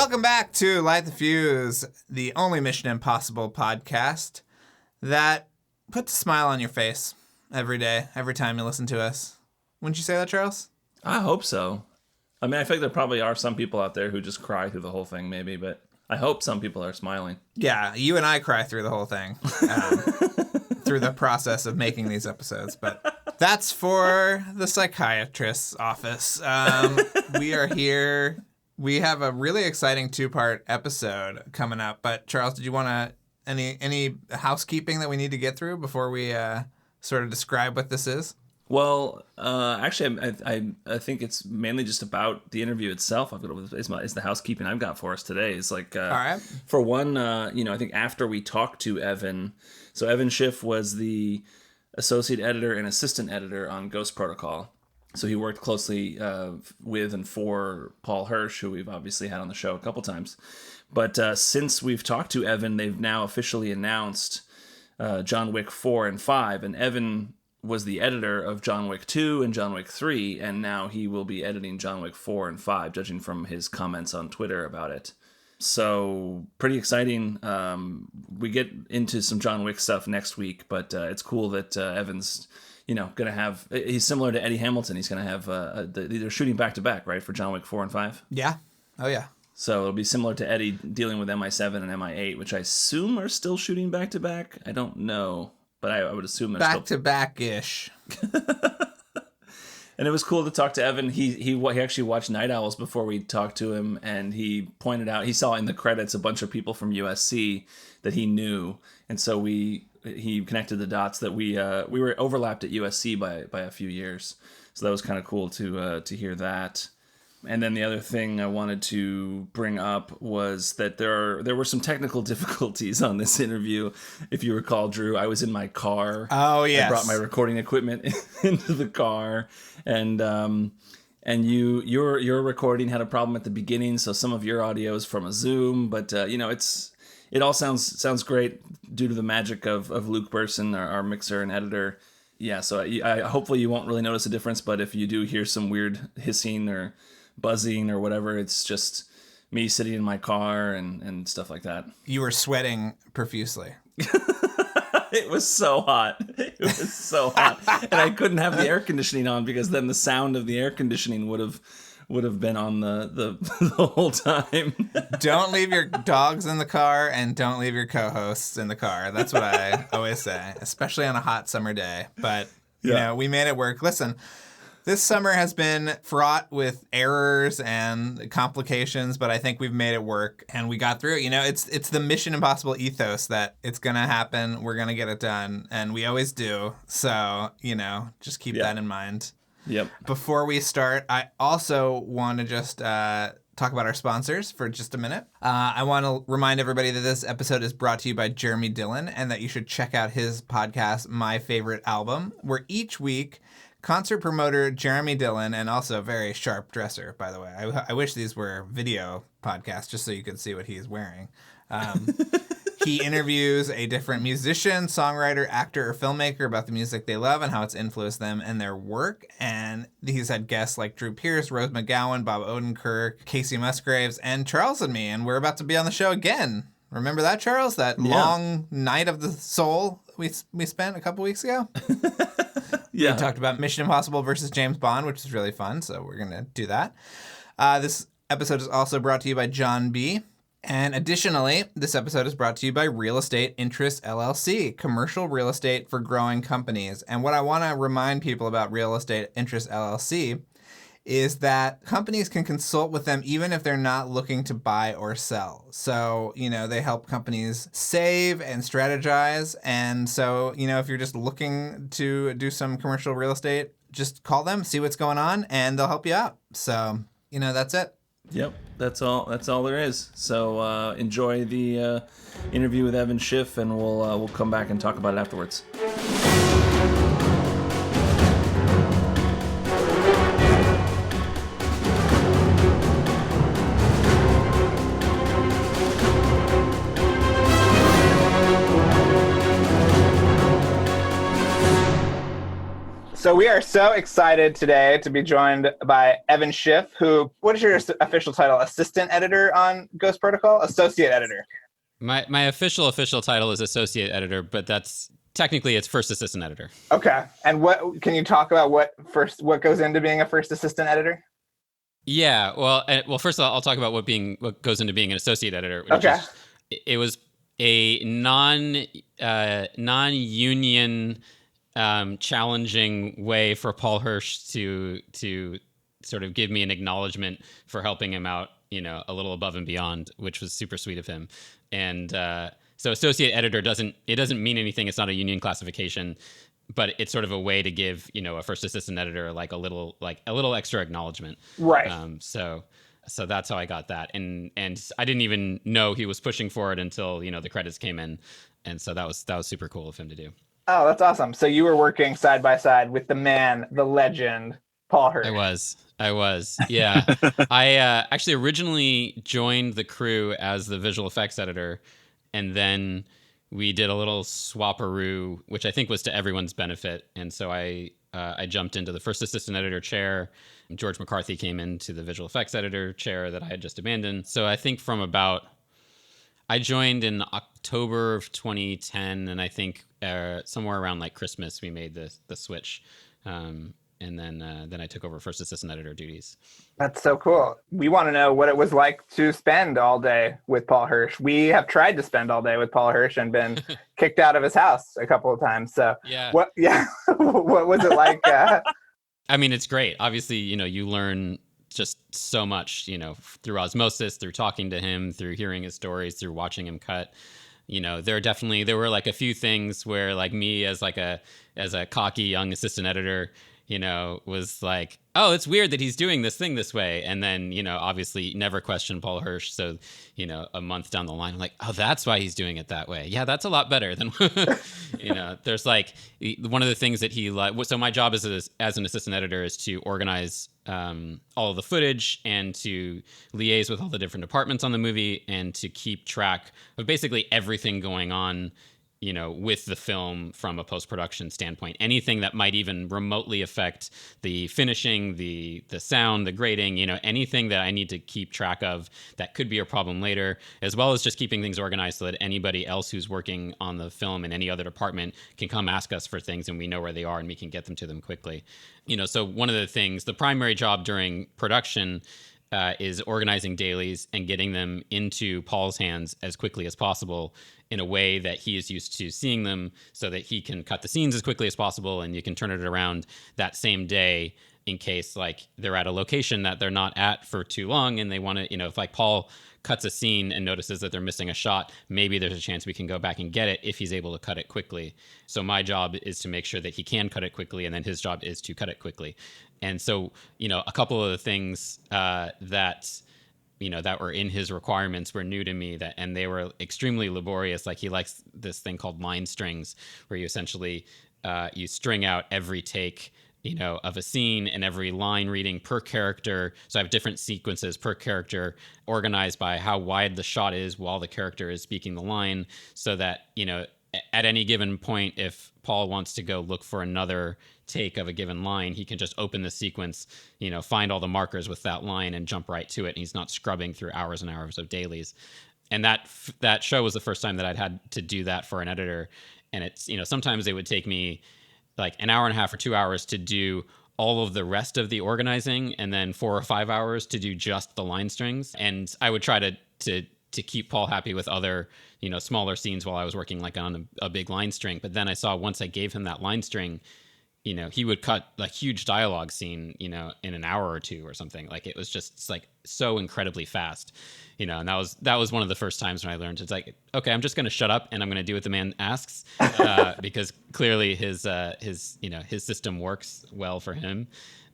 Welcome back to Light the Fuse, the only Mission Impossible podcast that puts a smile on your face every day, every time you listen to us. Wouldn't you say that, Charles? I hope so. I mean, I think there probably are some people out there who just cry through the whole thing, maybe, but I hope some people are smiling. Yeah, you and I cry through the whole thing, through the process of making these episodes, but that's for the psychiatrist's office. We are here. We have a really exciting 2-part episode coming up, but Charles, did you want to any housekeeping that we need to get through before we sort of describe what this is? Well, actually, I think it's mainly just about the interview itself. Is the housekeeping I've got for us today. It's like, all right. For one, I think after we talked to Evan, so Evan Schiff was the associate editor and assistant editor on Ghost Protocol. So he worked closely with and for Paul Hirsch, who we've obviously had on the show a couple times. But since we've talked to Evan, they've now officially announced John Wick 4 and 5. And Evan was the editor of John Wick 2 and John Wick 3, and now he will be editing John Wick 4 and 5, judging from his comments on Twitter about it. So pretty exciting. We get into some John Wick stuff next week, but it's cool that Evan's going to have, he's similar to Eddie Hamilton. He's going to have, they're shooting back to back, right, for John Wick 4 and 5? Yeah. Oh, yeah. So it'll be similar to Eddie dealing with MI7 and MI8, which I assume are still shooting back to back. I don't know, but I would assume they're back to back-ish. And it was cool to talk to Evan. He actually watched Night Owls before we talked to him, and he pointed out, he saw in the credits a bunch of people from USC that he knew, and so he connected the dots that we were overlapped at USC by a few years. So that was kind of cool to hear that. And then the other thing I wanted to bring up was that there were some technical difficulties on this interview. If you recall, Drew, I was in my car. Oh, yes. I brought my recording equipment into the car, and your recording had a problem at the beginning, so some of your audio is from a Zoom, but it all sounds great due to the magic of Luke Burson, our mixer and editor. Yeah, so I hopefully you won't really notice a difference, but if you do hear some weird hissing or buzzing or whatever, it's just me sitting in my car and stuff like that. You were sweating profusely. It was so hot. And I couldn't have the air conditioning on because then the sound of the air conditioning would have been on the whole time. Don't leave your dogs in the car and don't leave your co-hosts in the car. That's what I always say, especially on a hot summer day. But we made it work. Listen, this summer has been fraught with errors and complications, but I think we've made it work and we got through it. It's the Mission Impossible ethos that it's going to happen. We're going to get it done. And we always do. So, just keep that in mind. Yep. Before we start, I also want to just talk about our sponsors for just a minute. I want to remind everybody that this episode is brought to you by Jeremy Dillon and that you should check out his podcast, My Favorite Album, where each week concert promoter Jeremy Dillon, and also a very sharp dresser, by the way. I wish these were video podcasts just so you could see what he's wearing. He interviews a different musician, songwriter, actor, or filmmaker about the music they love and how it's influenced them and their work. And he's had guests like Drew Pearce, Rose McGowan, Bob Odenkirk, Casey Musgraves, and Charles and me. And we're about to be on the show again. Remember that, Charles? That long night of the soul we spent a couple weeks ago? Yeah. We talked about Mission Impossible versus James Bond, which is really fun. So we're going to do that. This episode is also brought to you by John B. And additionally, this episode is brought to you by Real Estate Interest LLC, commercial real estate for growing companies. And what I want to remind people about Real Estate Interest LLC is that companies can consult with them even if they're not looking to buy or sell. So, they help companies save and strategize. And so, if you're just looking to do some commercial real estate, just call them, see what's going on, and they'll help you out. So, that's it. Yep, that's all there is. So enjoy the interview with Evan Schiff, and we'll come back and talk about it afterwards. So we are so excited today to be joined by Evan Schiff, who, what is your official title? Assistant editor on Ghost Protocol? Associate editor. My official title is associate editor, but that's technically it's first assistant editor. Okay. And what can you talk about what goes into being a first assistant editor? Yeah, well, first of all, I'll talk about what goes into being an associate editor. Okay. It was a non-union challenging way for Paul Hirsch to sort of give me an acknowledgement for helping him out, a little above and beyond, which was super sweet of him. And so associate editor doesn't mean anything. It's not a union classification, but it's sort of a way to give, a first assistant editor like a little extra acknowledgement. Right. So that's how I got that. And I didn't even know he was pushing for it until, the credits came in. And so that was super cool of him to do. Oh, that's awesome. So you were working side by side with the man, the legend, Paul Hirsch. I was. Yeah. I actually originally joined the crew as the visual effects editor, and then we did a little swapperoo, which I think was to everyone's benefit. And so I jumped into the first assistant editor chair. George McCarthy came into the visual effects editor chair that I had just abandoned. So I think I joined in October of 2010, and I think somewhere around like Christmas we made the switch. And then I took over first assistant editor duties. That's so cool. We want to know what it was like to spend all day with Paul Hirsch. We have tried to spend all day with Paul Hirsch and been kicked out of his house a couple of times. So yeah. What was it like? I mean, it's great. Obviously, you learn just so much, through osmosis, through talking to him, through hearing his stories, through watching him cut. There were like a few things where like me as a cocky young assistant editor, was like, oh, it's weird that he's doing this thing this way. And then, obviously never question Paul Hirsch. So, a month down the line, I'm like, oh, that's why he's doing it that way. Yeah, that's a lot better than, there's like one of the things that he so my job as an assistant editor is to organize all of the footage and to liaise with all the different departments on the movie and to keep track of basically everything going on, with the film from a post-production standpoint. Anything that might even remotely affect the finishing, the sound, the grading, anything that I need to keep track of that could be a problem later, as well as just keeping things organized so that anybody else who's working on the film in any other department can come ask us for things and we know where they are and we can get them to them quickly. So one of the things, the primary job during production is organizing dailies and getting them into Paul's hands as quickly as possible in a way that he is used to seeing them so that he can cut the scenes as quickly as possible and you can turn it around that same day in case like they're at a location that they're not at for too long and they want to, if like Paul cuts a scene and notices that they're missing a shot, maybe there's a chance we can go back and get it if he's able to cut it quickly. So my job is to make sure that he can cut it quickly, and then his job is to cut it quickly. And so, a couple of the things that were in his requirements were new to me, and they were extremely laborious. Like he likes this thing called line strings, where you essentially you string out every take of a scene and every line reading per character. So I have different sequences per character organized by how wide the shot is while the character is speaking the line, so that, at any given point, if Paul wants to go look for another take of a given line, he can just open the sequence, find all the markers with that line and jump right to it. And he's not scrubbing through hours and hours of dailies. And that show was the first time that I'd had to do that for an editor. And it's, sometimes it would take me like an hour and a half or 2 hours to do all of the rest of the organizing, and then 4 or 5 hours to do just the line strings. And I would try to keep Paul happy with other, smaller scenes while I was working like on a big line string. But then I saw once I gave him that line string, he would cut a huge dialogue scene, in an hour or two or something. Like it was just like so incredibly fast, and that was one of the first times when I learned it's like, okay, I'm just going to shut up and I'm going to do what the man asks, because clearly his system works well for him,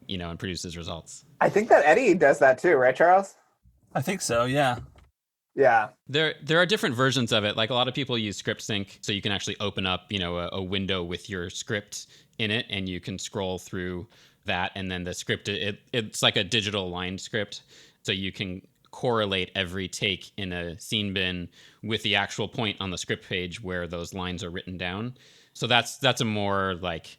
and produces results. I think that Eddie does that too, right, Charles? I think so. Yeah. Yeah. There are different versions of it. Like a lot of people use script sync, so you can actually open up, a window with your script in it, and you can scroll through that, and then the script it's like a digital line script, so you can correlate every take in a scene bin with the actual point on the script page where those lines are written down. So that's a more like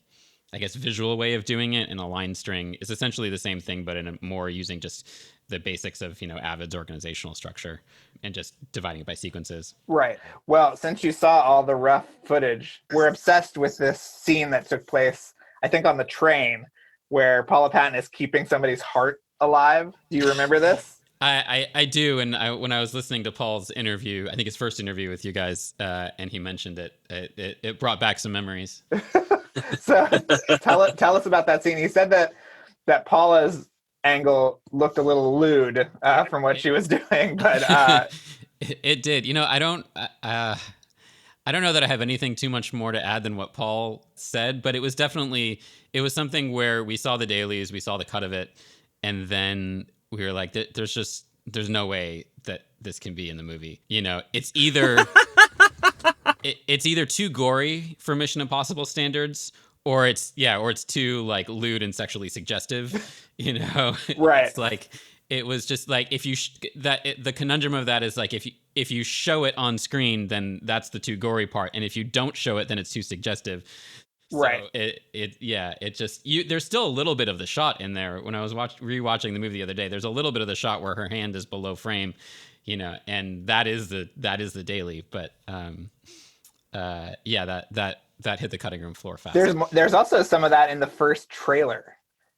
I guess, visual way of doing it. And a line string is essentially the same thing, but in a more using just the basics of, Avid's organizational structure and just dividing it by sequences. Right. Well, since you saw all the rough footage, we're obsessed with this scene that took place, I think, on the train where Paula Patton is keeping somebody's heart alive. Do you remember this? I do, and when I was listening to Paul's interview, I think his first interview with you guys, and he mentioned it brought back some memories. So tell us about that scene. He said that Paula's angle looked a little lewd from what she was doing, but it did. I don't know that I have anything too much more to add than what Paul said, but it was something where we saw the dailies, we saw the cut of it, and then we were like, there's no way that this can be in the movie. It's either it's either too gory for Mission Impossible standards, or it's too like lewd and sexually suggestive. Right? It's like, it was just like, if you the conundrum of that is like, if you show it on screen, then that's the too gory part, and if you don't show it, then it's too suggestive. Right. So there's still a little bit of the shot in there. When I was rewatching the movie the other day, there's a little bit of the shot where her hand is below frame, and that is the daily. But that hit the cutting room floor fast. There's also some of that in the first trailer.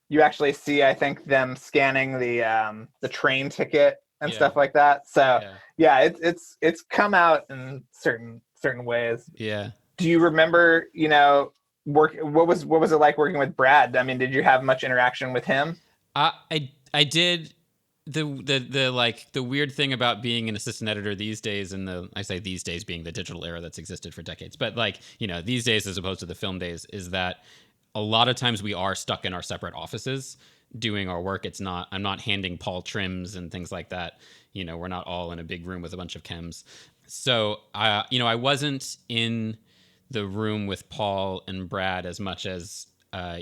You actually see, I think, them scanning the train ticket and stuff like that. So it's come out in certain ways. Yeah. Do you remember, what was it like working with Brad? I mean, did you have much interaction with him? I did. The weird thing about being an assistant editor these days, I say these days being the digital era that's existed for decades, but these days as opposed to the film days, is that a lot of times we are stuck in our separate offices doing our work. I'm not handing Paul trims and things like that. We're not all in a big room with a bunch of chems. So I wasn't in the room with Paul and Brad as much as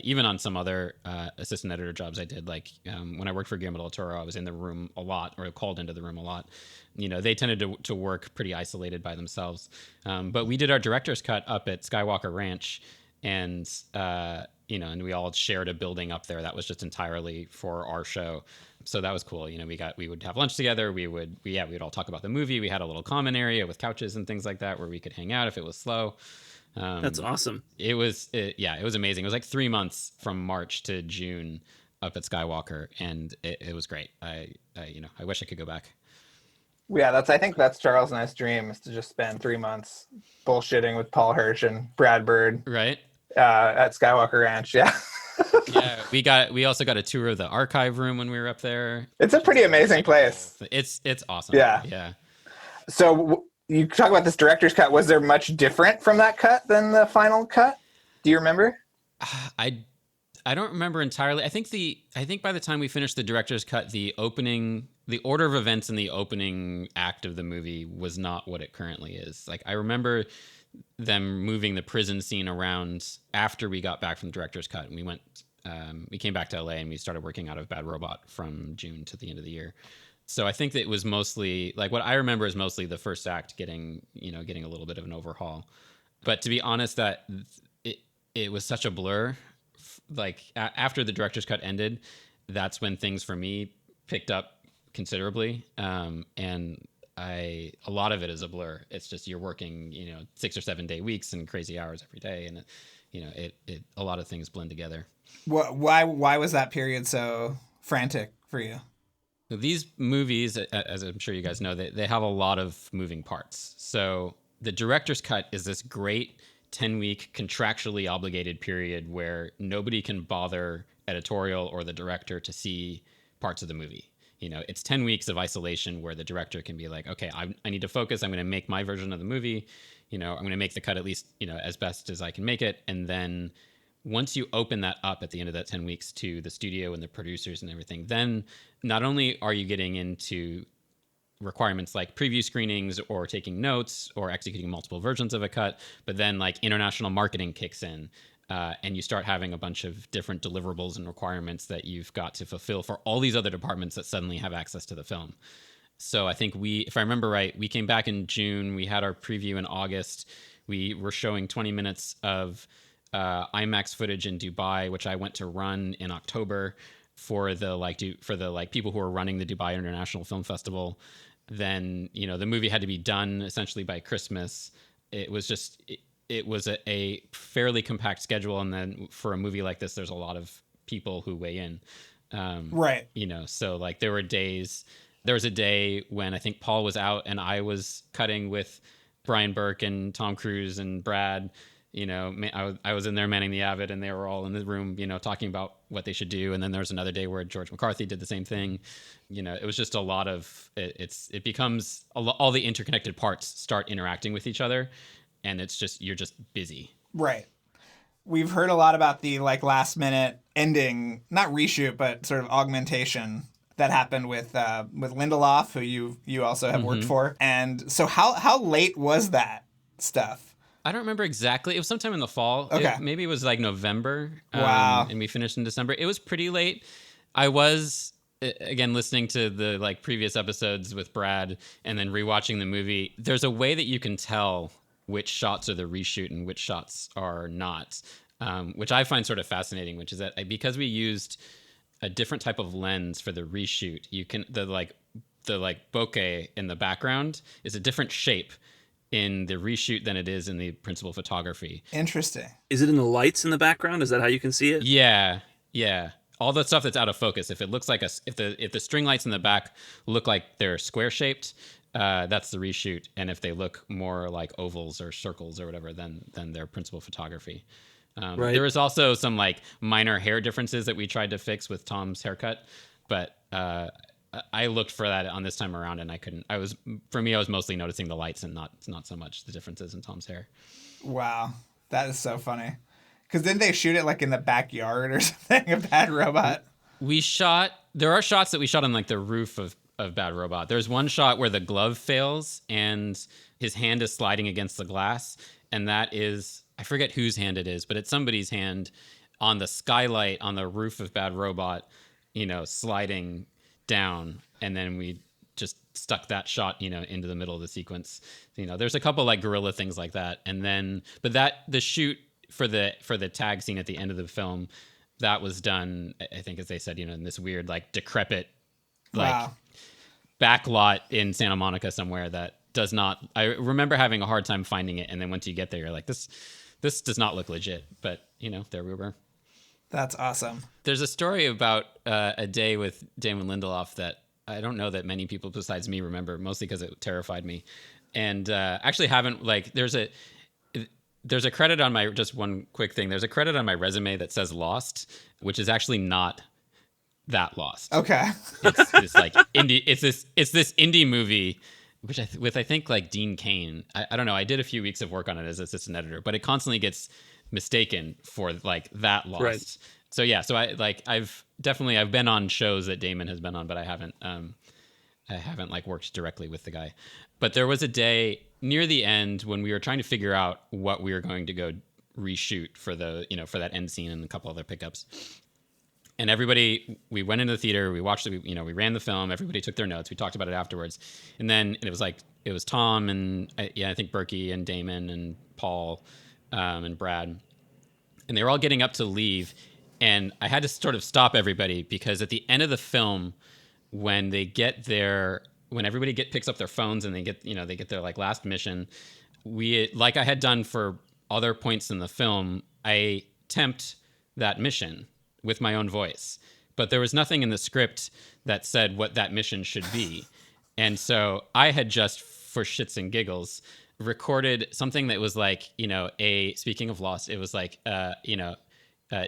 even on some other assistant editor jobs I did. Like when I worked for Guillermo del Toro, I was in the room a lot, or called into the room a lot. They tended to work pretty isolated by themselves. But we did our director's cut up at Skywalker Ranch, and and we all shared a building up there that was just entirely for our show. So that was cool. We would have lunch together. We would all talk about the movie. We had a little common area with couches and things like that where we could hang out if it was slow. That's awesome. It was amazing. It was like 3 months from March to June up at Skywalker, and it was great. I wish I could go back. Yeah, I think that's Charles and I's dream, is to just spend 3 months bullshitting with Paul Hirsch and Brad Bird. Right. At Skywalker Ranch. Yeah. Yeah, we also got a tour of the archive room when we were up there. It's a pretty amazing place. It's awesome. Yeah. So you talk about this director's cut. Was there much different from that cut than the final cut? Do you remember? I don't remember entirely. I think by the time we finished the director's cut, the order of events in the opening act of the movie was not what it currently is. Like, I remember them moving the prison scene around after we got back from the director's cut, and we came back to LA and we started working out of Bad Robot from June to the end of the year. So I think that it was mostly, like, what I remember is mostly the first act getting a little bit of an overhaul. But to be honest, that it was such a blur. Like, after the director's cut ended, that's when things for me picked up considerably. And a lot of it is a blur. It's just, you're working, 6 or 7 day weeks and crazy hours every day. And, a lot of things blend together. Why was that period so frantic for you? These movies, as I'm sure you guys know, they have a lot of moving parts. So the director's cut is this great 10-week contractually obligated period where nobody can bother editorial or the director to see parts of the movie. It's 10 weeks of isolation where the director can be like, okay, I need to focus. I'm going to make my version of the movie. I'm going to make the cut at least, as best as I can make it. And then once you open that up at the end of that 10 weeks to the studio and the producers and everything, then not only are you getting into requirements like preview screenings or taking notes or executing multiple versions of a cut, but then like international marketing kicks in. And you start having a bunch of different deliverables and requirements that you've got to fulfill for all these other departments that suddenly have access to the film. So I think if I remember right, we came back in June. We had our preview in August. We were showing 20 minutes of IMAX footage in Dubai, which I went to run in October for the people who are running the Dubai International Film Festival. Then, the movie had to be done essentially by Christmas. It was just it was a fairly compact schedule, and then for a movie like this, there's a lot of people who weigh in. Right. So like there was a day when I think Paul was out and I was cutting with Brian Burke and Tom Cruise and Brad. I was in there manning the Avid, and they were all in the room, talking about what they should do. And then there was another day where George McCarthy did the same thing. It was just a lot of it becomes all the interconnected parts start interacting with each other, and you're just busy. Right. We've heard a lot about the last minute ending, not reshoot, but sort of augmentation that happened with Lindelof, who you also have worked for. And so how late was that stuff? I don't remember exactly. It was sometime in the fall. Okay. Maybe it was like November. Wow. And we finished in December. It was pretty late. I was, again, listening to the previous episodes with Brad and then rewatching the movie. There's a way that you can tell which shots are the reshoot and which shots are not, which I find sort of fascinating, which is that because we used a different type of lens for the reshoot, the bokeh in the background is a different shape in the reshoot than it is in the principal photography. Interesting. Is it in the lights in the background? Is that how you can see it? Yeah. All the stuff that's out of focus. If it looks like if the string lights in the back look like they're square shaped, that's the reshoot. And if they look more like ovals or circles or whatever, then they're principal photography. Right. There was also some minor hair differences that we tried to fix with Tom's haircut, but I looked for that on this time around, and I couldn't. I was mostly noticing the lights and not so much the differences in Tom's hair. Wow, that is so funny. Because didn't they shoot it in the backyard or something of Bad Robot? There are shots that we shot on the roof of Bad Robot. There's one shot where the glove fails and his hand is sliding against the glass, and that is, I forget whose hand it is, but it's somebody's hand on the skylight on the roof of Bad Robot, sliding down, and then we just stuck that shot into the middle of the sequence. There's a couple guerrilla things like that, and then the shoot for the tag scene at the end of the film, that was done, I think, as they said, in this weird decrepit back lot in Santa Monica somewhere that does not. I remember having a hard time finding it, and then once you get there, you're like, this does not look legit, but there we were. That's awesome. There's a story about a day with Damon Lindelof that I don't know that many people besides me remember, mostly because it terrified me. And actually haven't, there's a credit on my, just one quick thing, there's a credit on my resume that says Lost, which is actually not that Lost. Okay. It's indie, it's this indie movie, which I think Dean Cain. I don't know, I did a few weeks of work on it as assistant editor, but it constantly gets mistaken for that Lost. Right. So yeah, so I've been on shows that Damon has been on, but I haven't worked directly with the guy. But there was a day near the end when we were trying to figure out what we were going to go reshoot for for that end scene and a couple other pickups. And we went into the theater, we watched it, we ran the film, everybody took their notes, we talked about it afterwards. And then it was Tom and I think Berkey and Damon and Paul and Brad, and they were all getting up to leave, and I had to sort of stop everybody because at the end of the film, when everybody picks up their phones and they get their last mission, I had done for other points in the film, I temped that mission with my own voice, but there was nothing in the script that said what that mission should be, and so I had just, for shits and giggles, recorded something that was speaking of Lost, it was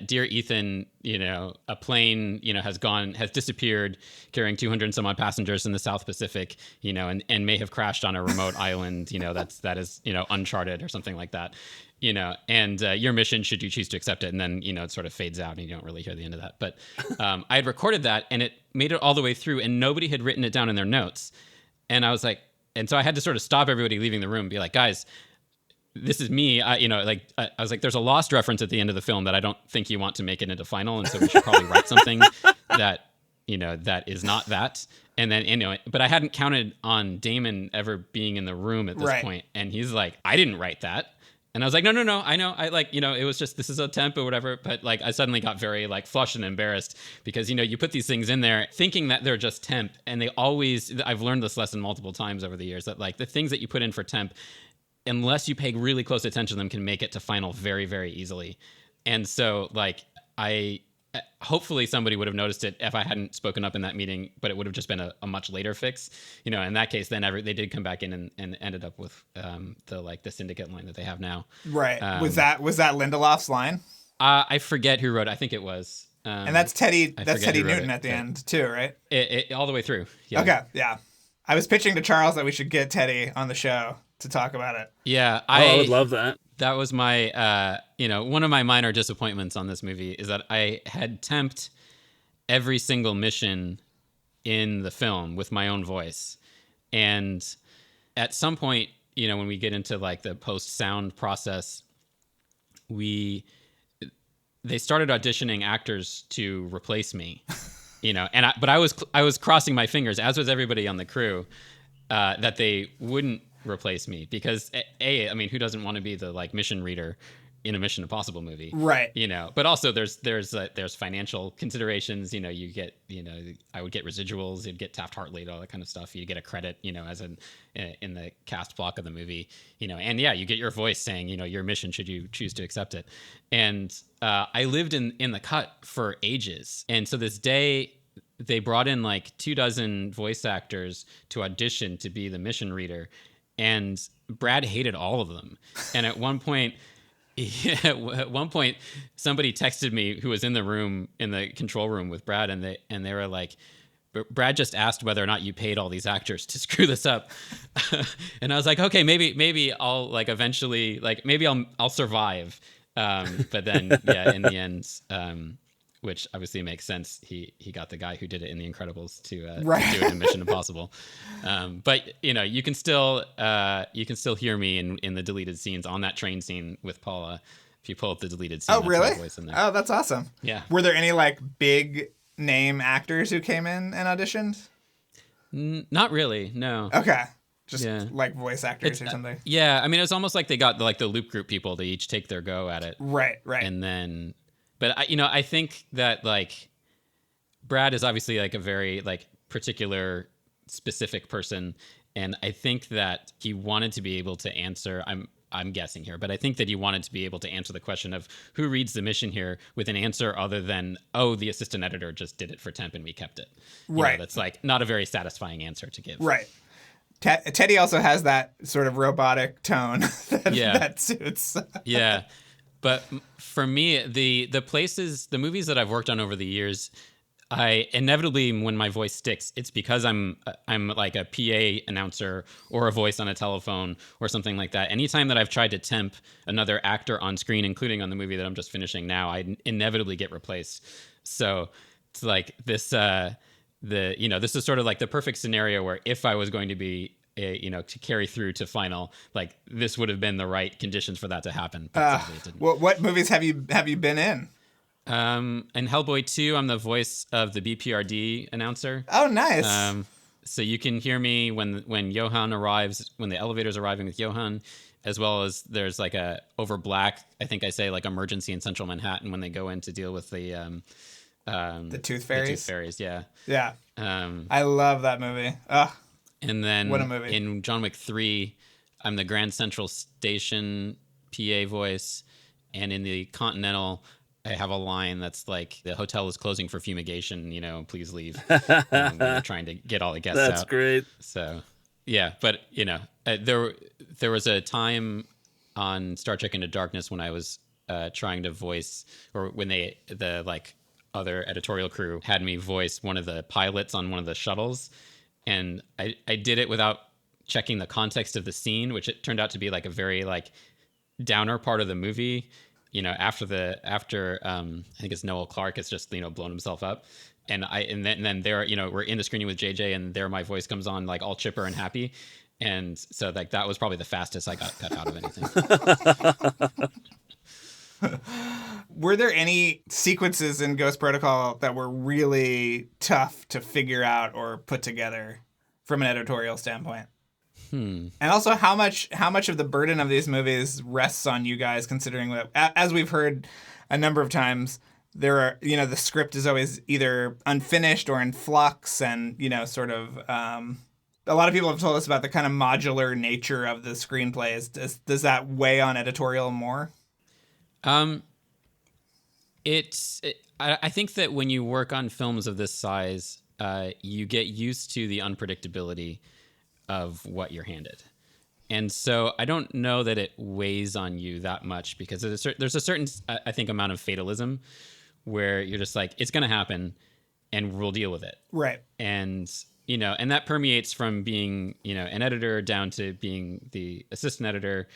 dear Ethan, a plane, has disappeared carrying 200 and some odd passengers in the South Pacific, and may have crashed on a remote island, that is uncharted or something like that, and your mission, should you choose to accept it. And then, it sort of fades out and you don't really hear the end of that. But I had recorded that and it made it all the way through and nobody had written it down in their notes. And I was like, and so I had to sort of stop everybody leaving the room and be like, guys, this is me. I was like, there's a Lost reference at the end of the film that I don't think you want to make it into final. And so we should probably write something that is not that. And then, but I hadn't counted on Damon ever being in the room at this point. And he's like, I didn't write that. And I was like, no, I know. I like, it was just, this is a temp or whatever. But like, I suddenly got very like flushed and embarrassed because, you put these things in there thinking that they're just temp. And I've learned this lesson multiple times over the years that like the things that you put in for temp, unless you pay really close attention to them, can make it to final very, very easily. And so like, hopefully somebody would have noticed it if I hadn't spoken up in that meeting, but it would have just been a much later fix. In that case, then they did come back in and ended up with the syndicate line that they have now. Right. Was that Lindelof's line? I forget who wrote it. I think it was. And that's Teddy Newton at the end too, right? It all the way through. Yeah. Okay. Yeah. I was pitching to Charles that we should get Teddy on the show to talk about it. Yeah. I would love that. That was my, one of my minor disappointments on this movie is that I had temped every single mission in the film with my own voice. And at some point, when we get into like the post-sound process, they started auditioning actors to replace me, but I was crossing my fingers, as was everybody on the crew, that they wouldn't replace me because I mean, who doesn't want to be the like mission reader in a Mission Impossible movie, right? But also there's financial considerations. You get I would get residuals, you'd get Taft-Hartley, all that kind of stuff. You get a credit, as in the cast block of the movie, and yeah, you get your voice saying your mission should you choose to accept it. And I lived in the cut for ages, and so this day they brought in like 24 voice actors to audition to be the mission reader. And Brad hated all of them. And at one point, somebody texted me who was in the control room with Brad, and they were like, Brad just asked whether or not you paid all these actors to screw this up. And I was like, okay, maybe I'll like eventually, like maybe I'll survive. But then, yeah, in the end, which obviously makes sense. He got the guy who did it in The Incredibles to do it in Mission Impossible. But you can still hear me in the deleted scenes on that train scene with Paula. If you pull up the deleted scene, oh really? Voice in there. Oh, that's awesome. Yeah. Were there any like big name actors who came in and auditioned? Not really. No. Okay. Just like voice actors or something. Yeah. I mean, it was almost like they got like the Loop Group people to each take their go at it. Right. And then. But I think that like Brad is obviously like a very like particular specific person, and I think that he wanted to be able to answer. I'm guessing here, but I think that he wanted to be able to answer the question of who reads the mission here with an answer other than the assistant editor just did it for temp and we kept it. Right. That's like not a very satisfying answer to give. Right. Teddy also has that sort of robotic tone that suits. Yeah. But for me, the movies that I've worked on over the years, I inevitably, when my voice sticks, it's because I'm like a PA announcer or a voice on a telephone or something like that. Anytime that I've tried to temp another actor on screen, including on the movie that I'm just finishing now, I inevitably get replaced. So it's like this, this is sort of like the perfect scenario where if I was going to be to carry through to final, like this would have been the right conditions for that to happen. But sadly it didn't. What movies have you been in? In Hellboy 2, I'm the voice of the BPRD announcer. Oh, nice. So you can hear me when Johan arrives, when the elevator's arriving with Johan, as well as there's like over Black, I think I say like emergency in Central Manhattan when they go in to deal with the Tooth Fairies. The Tooth Fairies, yeah. Yeah. I love that movie. And then what a movie. In John Wick 3, I'm the Grand Central Station PA voice. And in the Continental, I have a line that's like, the hotel is closing for fumigation, please leave. When we're trying to get all the guests out. That's great. So, yeah. But, there was a time on Star Trek Into Darkness when I was trying to voice, or when the other editorial crew had me voice one of the pilots on one of the shuttles. And I did it without checking the context of the scene, which it turned out to be like a very like downer part of the movie. After I think it's Noel Clarke has just blown himself up, and then there we're in the screening with JJ, and there my voice comes on like all chipper and happy, and so like that was probably the fastest I got cut out of anything. Were there any sequences in Ghost Protocol that were really tough to figure out or put together from an editorial standpoint? And also, how much of the burden of these movies rests on you guys, considering that, as we've heard a number of times, there are, the script is always either unfinished or in flux, and, sort of, a lot of people have told us about the kind of modular nature of the screenplays. Does that weigh on editorial more? I think that when you work on films of this size, you get used to the unpredictability of what you're handed. And so I don't know that it weighs on you that much, because there's a certain, I think, amount of fatalism where you're just like, it's going to happen and we'll deal with it. Right. And, and that permeates from being, an editor down to being the assistant editor,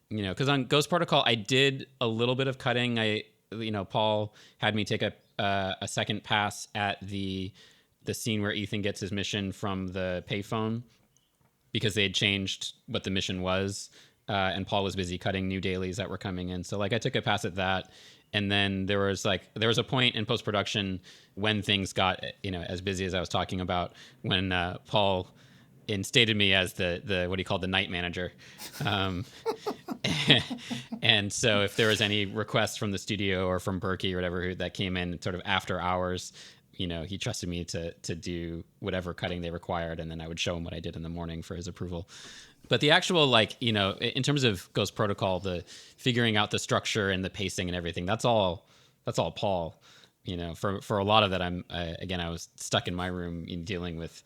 because on Ghost Protocol, I did a little bit of cutting. Paul had me take a second pass at the scene where Ethan gets his mission from the payphone, because they had changed what the mission was, and Paul was busy cutting new dailies that were coming in. So I took a pass at that, and then there was a point in post-production when things got as busy as I was talking about, when Paul instated me as the what he called the night manager, and so if there was any requests from the studio or from Berkey or whatever that came in sort of after hours, he trusted me to do whatever cutting they required, and then I would show him what I did in the morning for his approval. But the actual, in terms of Ghost Protocol, the figuring out the structure and the pacing and everything, that's all Paul. For a lot of that, I was stuck in my room dealing with,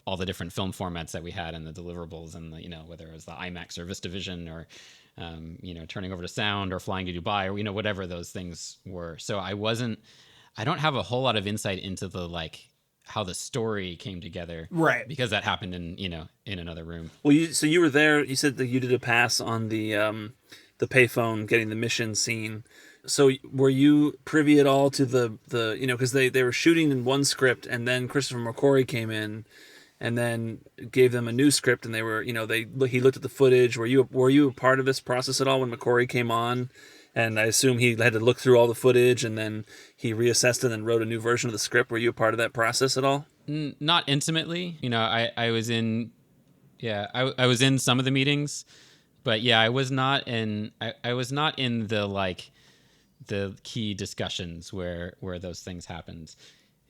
all the different film formats that we had and the deliverables, and whether it was the IMAX or VistaVision or, turning over to sound or flying to Dubai or, whatever those things were. So I don't have a whole lot of insight into the how the story came together, right? Because that happened in another room. Well, you were there. You said that you did a pass on the payphone, getting the mission scene. So were you privy at all to the because they were shooting in one script, and then Christopher McQuarrie came in, and then gave them a new script, and they were he looked at the footage. Were you a part of this process at all when McQuarrie came on? And I assume he had to look through all the footage, and then he reassessed it and wrote a new version of the script. Were you a part of that process at all? Not intimately. I was in, I was in some of the meetings, but I was not in. I was not in the key discussions where those things happened.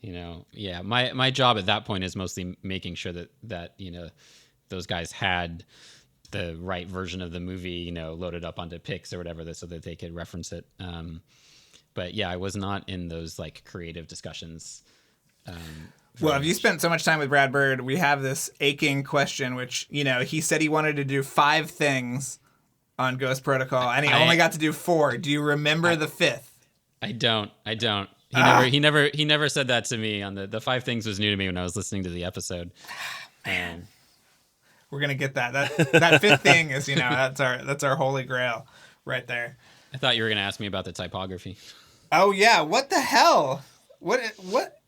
My job at that point is mostly making sure that those guys had the right version of the movie, loaded up onto Pix or whatever, so that they could reference it. But I was not in those creative discussions. Well, if you spent so much time with Brad Bird, we have this aching question, which, he said he wanted to do 5 things on Ghost Protocol, and he only got to do 4. Do you remember the 5th? I don't. He never said that to me. On the 5 things was new to me when I was listening to the episode. We're gonna get that 5th thing is that's our holy grail right there. I thought you were gonna ask me about the typography. Oh yeah, what the hell? What?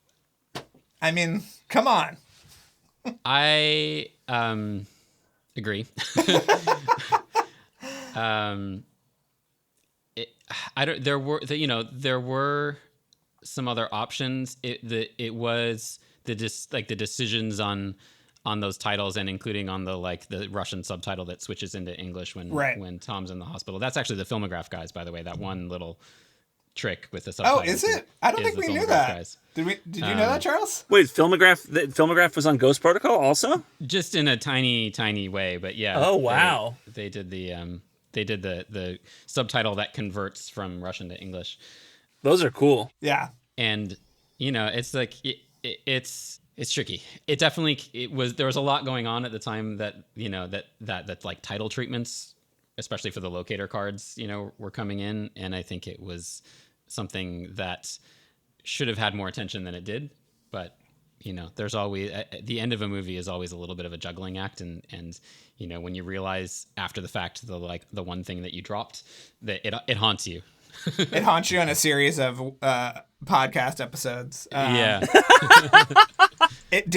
I mean, come on. I agree. There were some other options. It was the decisions on those titles, and including on the Russian subtitle that switches into English when Tom's in the hospital. That's actually the Filmograph guys, by the way. That one little trick with the subtitles. Oh, is it? I don't think we knew that. Guys. Did you know that, Charles? Wait, Filmograph was on Ghost Protocol also? Just in a tiny, tiny way, but yeah. Oh wow! They did the subtitle that converts from Russian to English. Those are cool. Yeah, and it's it's tricky. There was a lot going on at the time that title treatments, especially for the locator cards, were coming in. And I think it was something that should have had more attention than it did. But, there's always, at the end of a movie is always a little bit of a juggling act. And when you realize after the fact, the one thing that you dropped, that it haunts you. It haunts you on a series of podcast episodes. Yeah.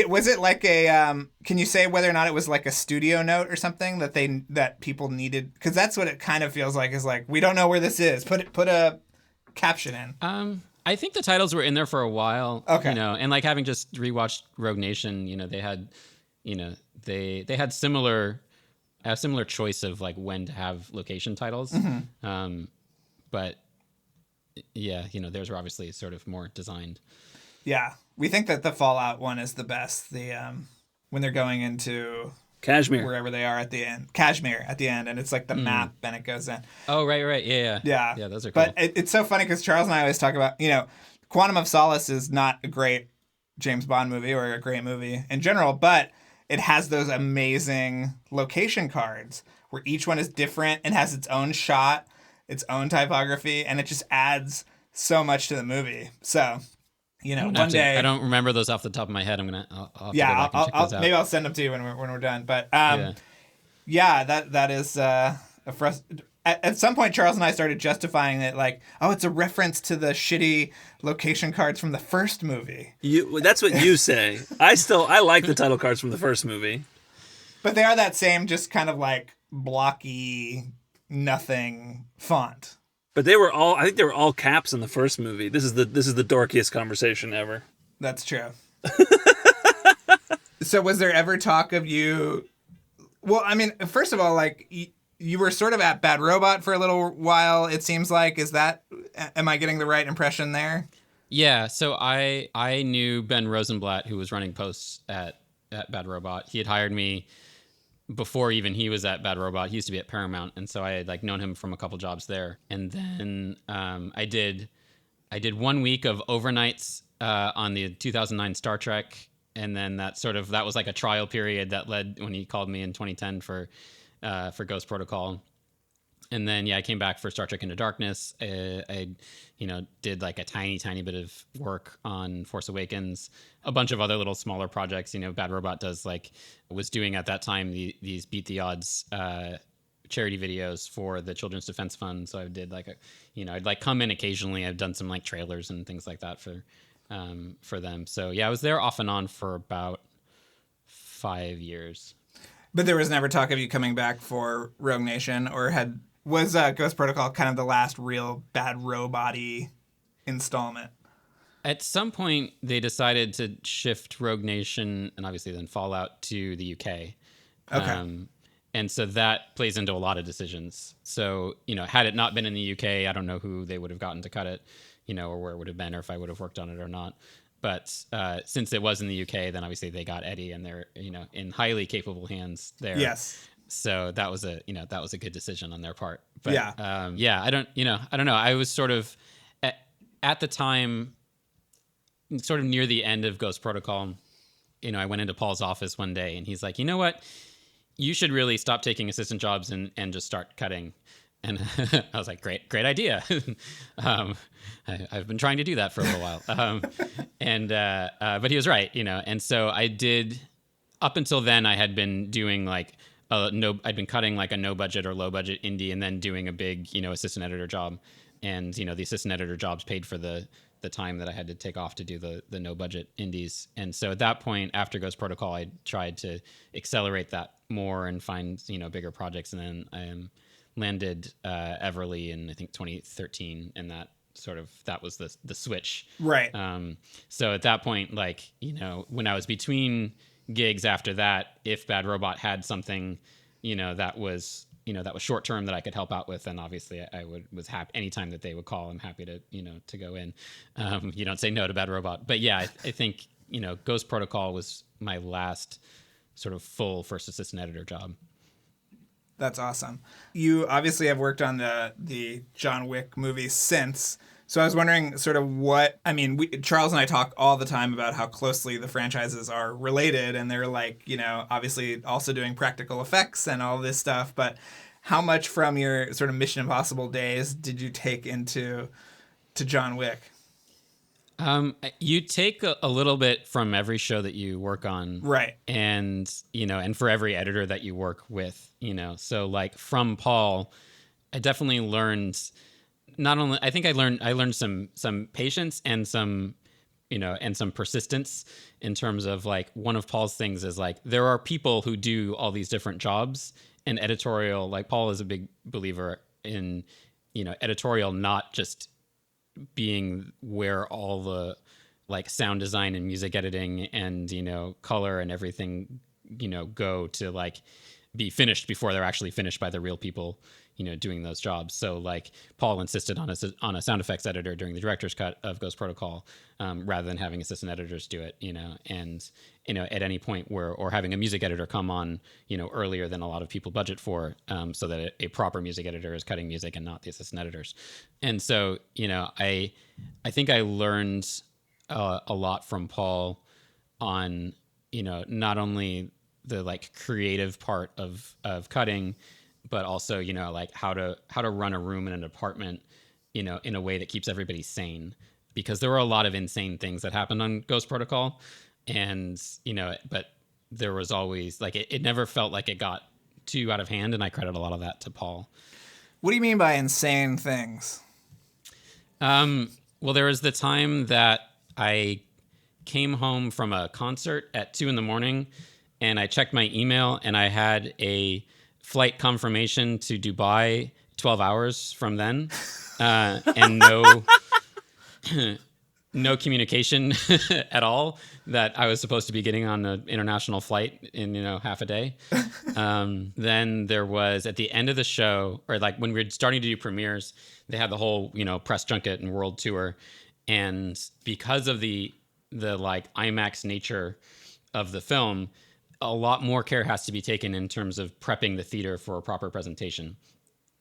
Was it like a? Can you say whether or not it was like a studio note or something that people needed? Because that's what it kind of feels like. Is like, we don't know where this is. Put a caption in. I think the titles were in there for a while. Okay. And having just rewatched Rogue Nation, they had you know, they had a similar choice of like when to have location titles. But yeah, you know, theirs were obviously sort of more designed. Yeah, we think that the Fallout one is the best. The when they're going into Kashmir. wherever they are at the end, Kashmir at the end, and it's like the map, and it goes in. Oh, right, yeah. Yeah, Those are cool. But it's so funny because Charles and I always talk about, you know, Quantum of Solace is not a great James Bond movie or a great movie in general, but it has those amazing location cards where each one is different and has its own shot, its own typography, and it just adds so much to the movie. So, you know, one day I don't remember those off the top of my head. I'll have to go back and check those out. Maybe I'll send them to you when we're done. But that is at some point Charles and I started justifying it like, oh, it's a reference to the shitty location cards from the first movie. That's what you say. I like the title cards from the first movie. But they are that same just kind of like blocky nothing font. But I think they were all caps in the first movie. This is the dorkiest conversation ever. That's true. So was there ever talk of you? Well, I mean, first of all, like you were sort of at Bad Robot for a little while, it seems like. Am I getting the right impression there? Yeah, so I knew Ben Rosenblatt, who was running posts at Bad Robot. He had hired me before even he was at Bad Robot. He used to be at Paramount, and so I had like known him from a couple jobs there. And then I did 1 week of overnights on the 2009 Star Trek, and then that was like a trial period that led when he called me in 2010 for Ghost Protocol. And then I came back for Star Trek Into Darkness. I did like a tiny bit of work on Force Awakens, a bunch of other little smaller projects. You know, Bad Robot was doing at that time these Beat the Odds charity videos for the Children's Defense Fund. So I did I'd like come in occasionally. I've done some like trailers and things like that for them. So yeah, I was there off and on for about 5 years. But there was never talk of you coming back for Rogue Nation, or was Ghost Protocol kind of the last real Bad Robot-y installment? At some point, they decided to shift Rogue Nation and obviously then Fallout to the UK. Okay. And so that plays into a lot of decisions. So, you know, had it not been in the UK, I don't know who they would have gotten to cut it, you know, or where it would have been, or if I would have worked on it or not. But since it was in the UK, then obviously they got Eddie, and they're, you know, in highly capable hands there. Yes. So that was a good decision on their part. But yeah. I don't know. I was sort of at the time, sort of near the end of Ghost Protocol, you know, I went into Paul's office one day and he's like, you know what? You should really stop taking assistant jobs and just start cutting. And I was like, great idea. I've been trying to do that for a little while. But he was right, you know. And so I did, up until then, I had been doing like I'd been cutting like a no budget or low budget indie, and then doing a big, you know, assistant editor job. And, you know, the assistant editor jobs paid for the time that I had to take off to do the no budget indies. And so at that point, after Ghost Protocol, I tried to accelerate that more and find, you know, bigger projects. And then I landed Everly in, I think, 2013, and that was the switch. Right. So at that point, like, you know, when I was between gigs after that, if Bad Robot had something, you know, that was short term that I could help out with, and obviously I was happy anytime that they would call. I'm happy to, you know, to go in. You don't say no to Bad Robot, but yeah, I think, you know, Ghost Protocol was my last sort of full first assistant editor job. That's awesome. You obviously have worked on the John Wick movies since. So I was wondering sort of Charles and I talk all the time about how closely the franchises are related, and they're like, you know, obviously also doing practical effects and all this stuff, but how much from your sort of Mission Impossible days did you take to John Wick? You take a little bit from every show that you work on. Right. And, you know, and for every editor that you work with, you know, so like from Paul, I definitely learned I learned some patience and some, you know, and some persistence in terms of like, one of Paul's things is like, there are people who do all these different jobs, and editorial, like Paul is a big believer in, you know, editorial not just being where all the like sound design and music editing and, you know, color and everything go to like be finished before they're actually finished by the real people, doing those jobs. So like Paul insisted on a sound effects editor during the director's cut of Ghost Protocol, rather than having assistant editors do it, and at any point or having a music editor come on, earlier than a lot of people budget for, so that a proper music editor is cutting music and not the assistant editors. And so, I think I learned a lot from Paul on, not only the like creative part of cutting, but also, like how to run a room in an apartment, in a way that keeps everybody sane, because there were a lot of insane things that happened on Ghost Protocol. And, but there was always like, it never felt like it got too out of hand. And I credit a lot of that to Paul. What do you mean by insane things? Well, there was the time that I came home from a concert at 2 a.m. and I checked my email and I had a flight confirmation to Dubai 12 hours from then, and no communication at all that I was supposed to be getting on an international flight in, half a day. Then there was at the end of the show, or like when we were starting to do premieres, they had the whole, press junket and world tour. And because of the like IMAX nature of the film, a lot more care has to be taken in terms of prepping the theater for a proper presentation.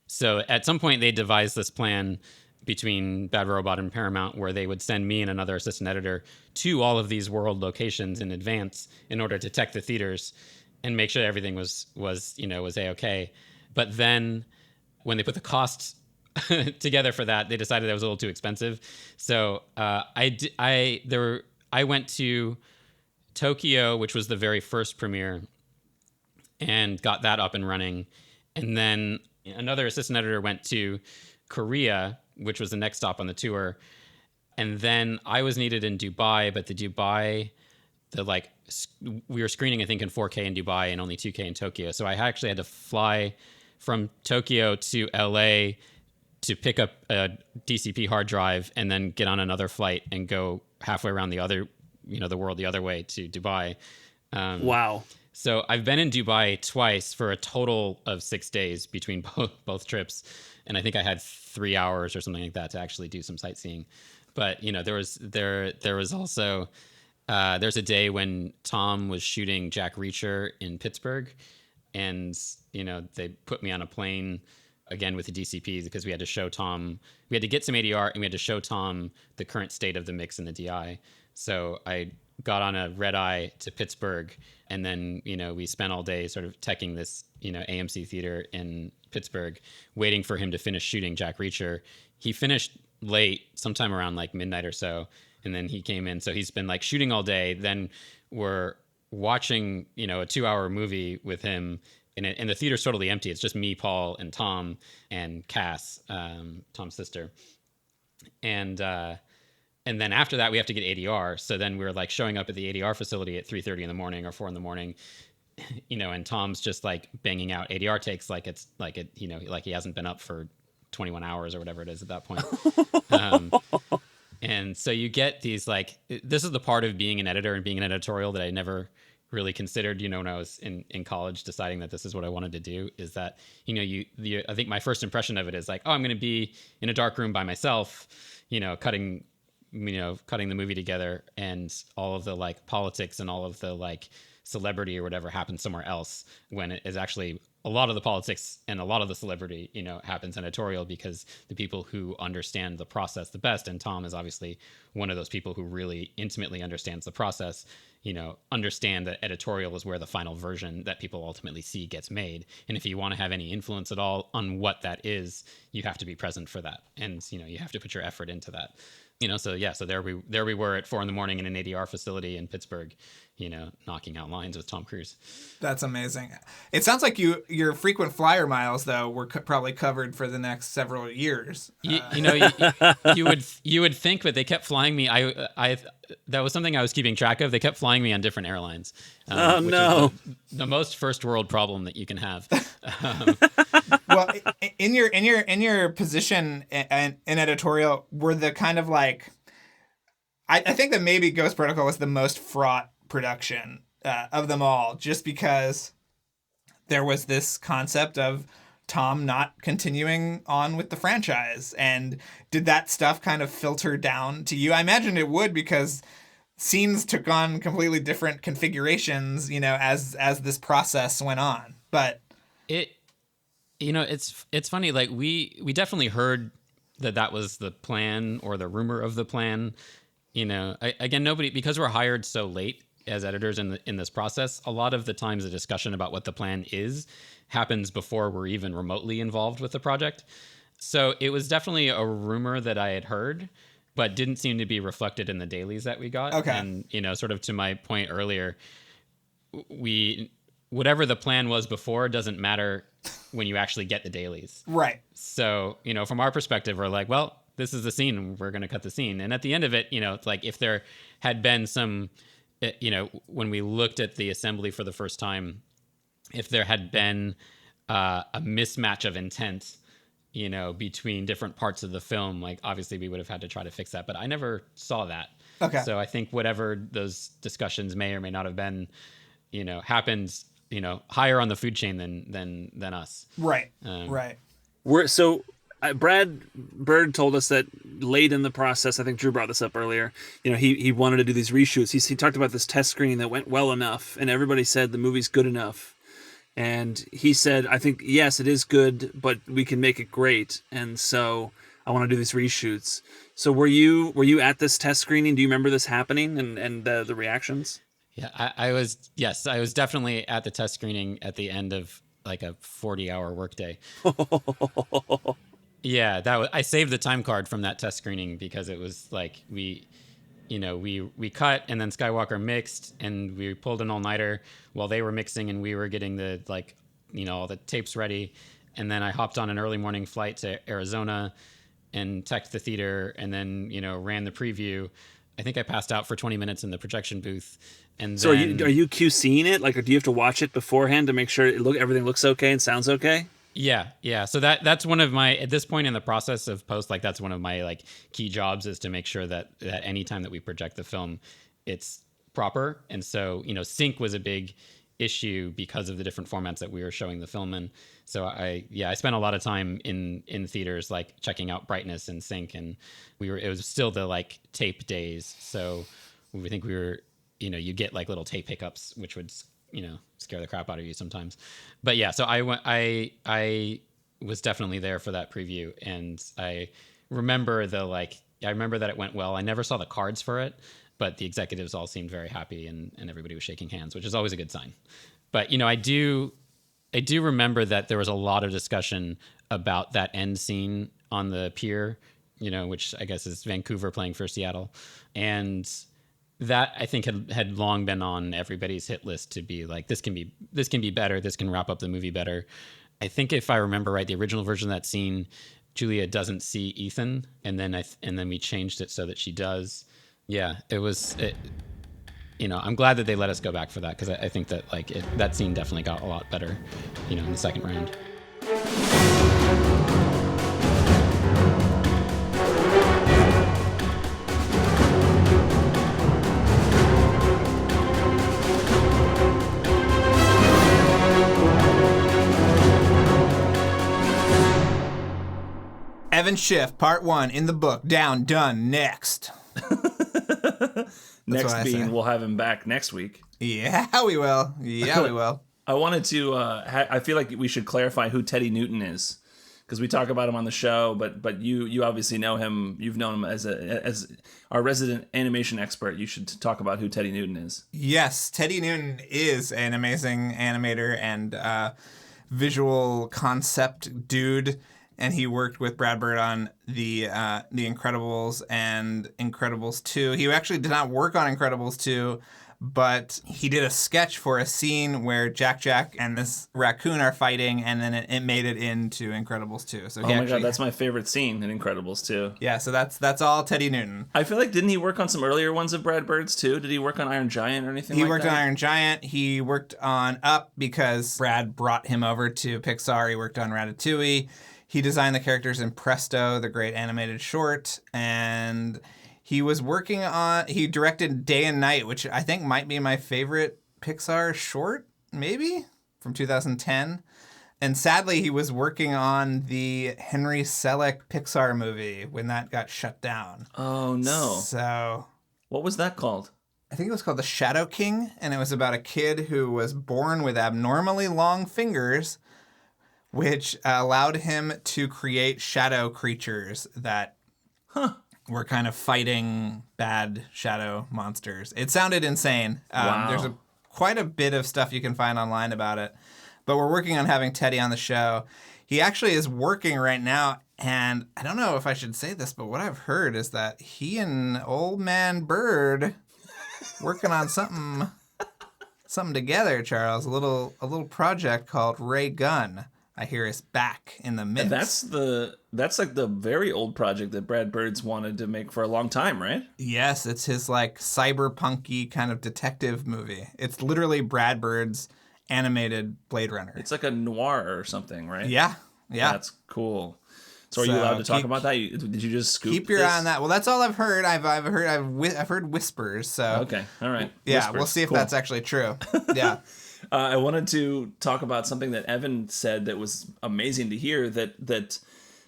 So at some point they devised this plan between Bad Robot and Paramount where they would send me and another assistant editor to all of these world locations in advance in order to tech the theaters and make sure everything was A-okay. But then when they put the costs together for that, they decided that was a little too expensive. So I went to Tokyo, which was the very first premiere, and got that up and running. And then another assistant editor went to Korea, which was the next stop on the tour. And then I was needed in Dubai, but we were screening, I think, in 4K in Dubai and only 2K in Tokyo. So I actually had to fly from Tokyo to LA to pick up a DCP hard drive and then get on another flight and go halfway around the world the other way to Dubai. Wow. So I've been in Dubai twice for a total of 6 days between both trips. And I think I had 3 hours or something like that to actually do some sightseeing. But, there was also, there's a day when Tom was shooting Jack Reacher in Pittsburgh. And, they put me on a plane again with the DCPs because we had to show Tom, we had to get some ADR and we had to show Tom the current state of the mix in the DI. So I got on a red eye to Pittsburgh, and then, we spent all day sort of teching this, AMC theater in Pittsburgh, waiting for him to finish shooting Jack Reacher. He finished late, sometime around like midnight or so, and then he came in. So he's been like shooting all day. Then we're watching, a 2-hour movie with him, and the theater's totally empty. It's just me, Paul, and Tom, and Cass, Tom's sister. And then after that, we have to get ADR. So then we're like showing up at the ADR facility at 3:30 in the morning or 4 a.m, and Tom's just like banging out ADR takes like it's like it, like he hasn't been up for 21 hours or whatever it is at that point. And so you get these like, this is the part of being an editor and being an editorial that I never really considered, when I was in college deciding that this is what I wanted to do, is that, I think my first impression of it is like, oh, I'm going to be in a dark room by myself, cutting the movie together, and all of the like politics and all of the like celebrity or whatever happens somewhere else, when it is actually a lot of the politics and a lot of the celebrity, happens in editorial, because the people who understand the process the best, and Tom is obviously one of those people who really intimately understands the process, understand that editorial is where the final version that people ultimately see gets made. And if you want to have any influence at all on what that is, you have to be present for that. And, you have to put your effort into that. So there we were at 4 a.m. in an ADR facility in Pittsburgh, knocking out lines with Tom Cruise. That's amazing. It sounds like your frequent flyer miles, though, were probably covered for the next several years. You would think, but they kept flying me. I that was something I was keeping track of. They kept flying me on different airlines. Which is the most first world problem that you can have. Well, in your position in editorial, were the kind of like, I think that maybe Ghost Protocol was the most fraught production of them all, just because there was this concept of Tom not continuing on with the franchise. And did that stuff kind of filter down to you? I imagine it would, because scenes took on completely different configurations, as this process went on. But it's funny. Like we definitely heard that was the plan, or the rumor of the plan. Again, nobody, because we're hired so late as editors in this process, a lot of the times the discussion about what the plan is happens before we're even remotely involved with the project. So it was definitely a rumor that I had heard, but didn't seem to be reflected in the dailies that we got. Okay. And, sort of to my point earlier, whatever the plan was before doesn't matter when you actually get the dailies. Right. So, from our perspective, we're like, well, this is the scene, we're going to cut the scene. And at the end of it, it's like if there had been some, when we looked at the assembly for the first time, if there had been a mismatch of intent, between different parts of the film, like obviously we would have had to try to fix that. But I never saw that. Okay. So I think whatever those discussions may or may not have been, happened, higher on the food chain than us. Right. Right. Brad Bird told us that late in the process, I think Drew brought this up earlier, he wanted to do these reshoots. He talked about this test screening that went well enough, and everybody said the movie's good enough. And he said, I think, yes, it is good, but we can make it great. And so I want to do these reshoots. So were you at this test screening? Do you remember this happening and the reactions? Yeah, I was definitely at the test screening at the end of like a 40-hour workday. Yeah, I saved the time card from that test screening because it was like we cut, and then Skywalker mixed, and we pulled an all-nighter while they were mixing, and we were getting all the tapes ready. And then I hopped on an early morning flight to Arizona and teched the theater, and then ran the preview. I think I passed out for 20 minutes in the projection booth. And so then, are you QCing it? Like, do you have to watch it beforehand to make sure everything looks okay and sounds okay? Yeah. So that's one of my, at this point in the process of post, like that's one of my like key jobs, is to make sure that any time that we project the film, it's proper. And so, sync was a big issue because of the different formats that we were showing the film in. So I spent a lot of time in theaters, like checking out brightness and sync, and it was still the like tape days. So we think we were, you get like little tape hiccups, which would, scare the crap out of you sometimes. But yeah, so I was definitely there for that preview, and I remember that it went well. I never saw the cards for it, but the executives all seemed very happy, and everybody was shaking hands, which is always a good sign. But I do remember that there was a lot of discussion about that end scene on the pier, which I guess is Vancouver playing for Seattle, and that I think had long been on everybody's hit list to be like, this can be better. This can wrap up the movie better. I think if I remember right, the original version of that scene, Julia doesn't see Ethan, and then we changed it so that she does. Yeah, I'm glad that they let us go back for that, because I think that that scene definitely got a lot better, in the second round. Evan Schiff, Part 1, in the book, down, done, next. Next being, we'll have him back next week. Yeah, we will. I wanted to, I feel like we should clarify who Teddy Newton is, because we talk about him on the show, but you obviously know him. You've known him as our resident animation expert. You should talk about who Teddy Newton is. Yes, Teddy Newton is an amazing animator and visual concept dude. And he worked with Brad Bird on the Incredibles and Incredibles 2. He actually did not work on Incredibles 2, but he did a sketch for a scene where Jack and this raccoon are fighting, and then it made it into Incredibles 2. So oh my god, that's my favorite scene in Incredibles 2. Yeah, so that's all Teddy Newton. I feel like, didn't he work on some earlier ones of Brad Bird's too? Did he work on Iron Giant or anything like that? He worked on Iron Giant. He worked on Up because Brad brought him over to Pixar. He worked on Ratatouille. He designed the characters in Presto, the great animated short, and he directed Day and Night, which I think might be my favorite Pixar short, maybe, from 2010. And sadly, he was working on the Henry Selick Pixar movie when that got shut down. Oh, no. So What was that called? I think it was called The Shadow King, and it was about a kid who was born with abnormally long fingers, which allowed him to create shadow creatures that were kind of fighting bad shadow monsters. It sounded insane. Wow. There's quite a bit of stuff you can find online about it. But we're working on having Teddy on the show. He actually is working right now, and I don't know if I should say this, but what I've heard is that he and Old Man Bird working on something together, Charles. A little project called Ray Gun. I hear is back in the mix. And that's like the very old project that Brad Bird's wanted to make for a long time, right? Yes, it's his like cyberpunky kind of detective movie. It's literally Brad Bird's animated Blade Runner. It's like a noir or something, right? Yeah. That's cool. So are you allowed to talk about that? Did you just scoop Keep your this? eye on that. Well, that's all I've heard. I've heard whispers. So Okay, all right. yeah, Whispers. we'll see if Cool. that's actually true. Yeah. I wanted to talk about something that Evan said that was amazing to hear, that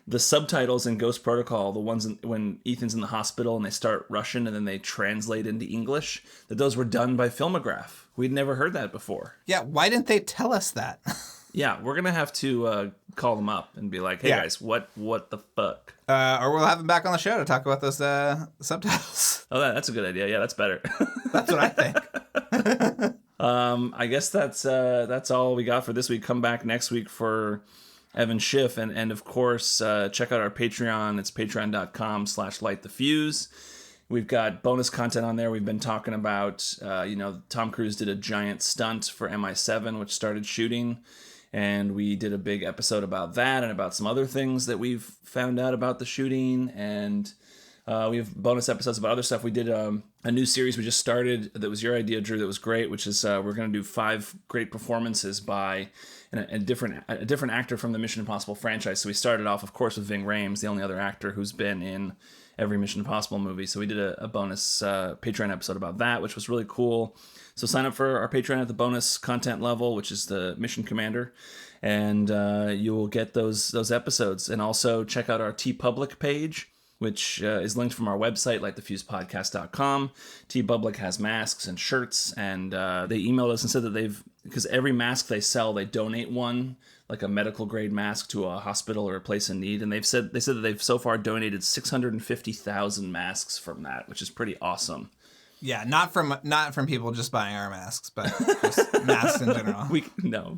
the subtitles in Ghost Protocol, the ones when Ethan's in the hospital and they start Russian and then they translate into English, that those were done by Filmograph. We'd never heard that before. Yeah. Why didn't they tell us that? Yeah, we're going to have to call them up and be like, hey guys, what the fuck? Or we'll have them back on the show to talk about those subtitles. Oh, that's a good idea. Yeah, that's better. That's what I think. I guess that's all we got for this week. Come back next week for Evan Schiff. And of course, check out our Patreon. It's patreon.com/LightTheFuse. We've got bonus content on there. We've been talking about, Tom Cruise did a giant stunt for MI7, which started shooting. And we did a big episode about that and about some other things that we've found out about the shooting. And we have bonus episodes about other stuff. We did a new series we just started that was your idea, Drew, that was great, which is we're going to do 5 great performances by a different actor from the Mission Impossible franchise. So we started off, of course, with Ving Rhames, the only other actor who's been in every Mission Impossible movie. So we did a bonus Patreon episode about that, which was really cool. So sign up for our Patreon at the bonus content level, which is the Mission Commander, and you will get those episodes. And also check out our TeePublic page, which is linked from our website, LightTheFusePodcast.com. TeePublic has masks and shirts, and they emailed us and said that because every mask they sell, they donate one, like a medical grade mask, to a hospital or a place in need. And they said that they've so far donated 650,000 masks from that, which is pretty awesome. Yeah, not from people just buying our masks, but just masks in general.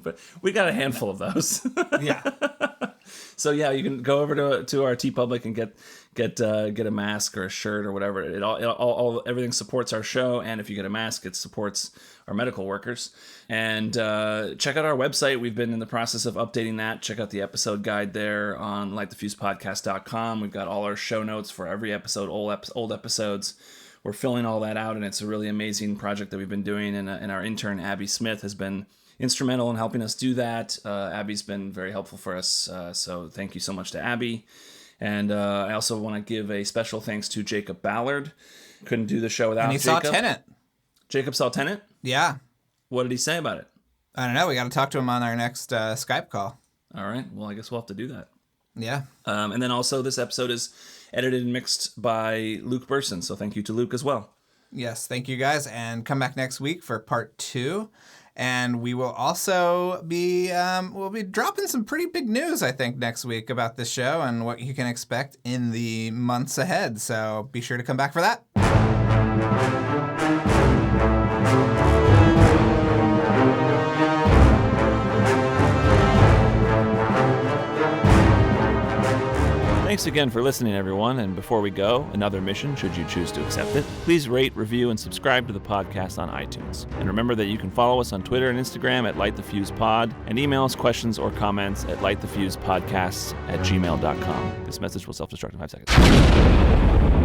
But we got a handful of those. Yeah. So yeah, you can go over to our TeePublic and get a mask or a shirt or whatever. Everything supports our show, and if you get a mask, it supports our medical workers. And check out our website. We've been in the process of updating that. Check out the episode guide there on LightTheFusePodcast.com. We've got all our show notes for every episode, old episodes. We're filling all that out, and it's a really amazing project that we've been doing. And our intern, Abby Smith, has been instrumental in helping us do that. Abby's been very helpful for us, so thank you so much to Abby. And I also want to give a special thanks to Jacob Ballard. Couldn't do the show without Jacob. And he saw Tenet. Jacob saw Tenet? Yeah. What did he say about it? I don't know. We got to talk to him on our next Skype call. All right. Well, I guess we'll have to do that. Yeah. And then also this episode is edited and mixed by Luke Burson, so thank you to Luke as well. Yes, thank you guys, and come back next week for part 2. And we will also be we'll be dropping some pretty big news, I think, next week about this show and what you can expect in the months ahead. So be sure to come back for that. Thanks again for listening, everyone. And before we go, another mission, should you choose to accept it, please rate, review, and subscribe to the podcast on iTunes. And remember that you can follow us on Twitter and Instagram at LightTheFusePod and email us questions or comments at LightTheFusePodcasts@gmail.com. This message will self-destruct in 5 seconds.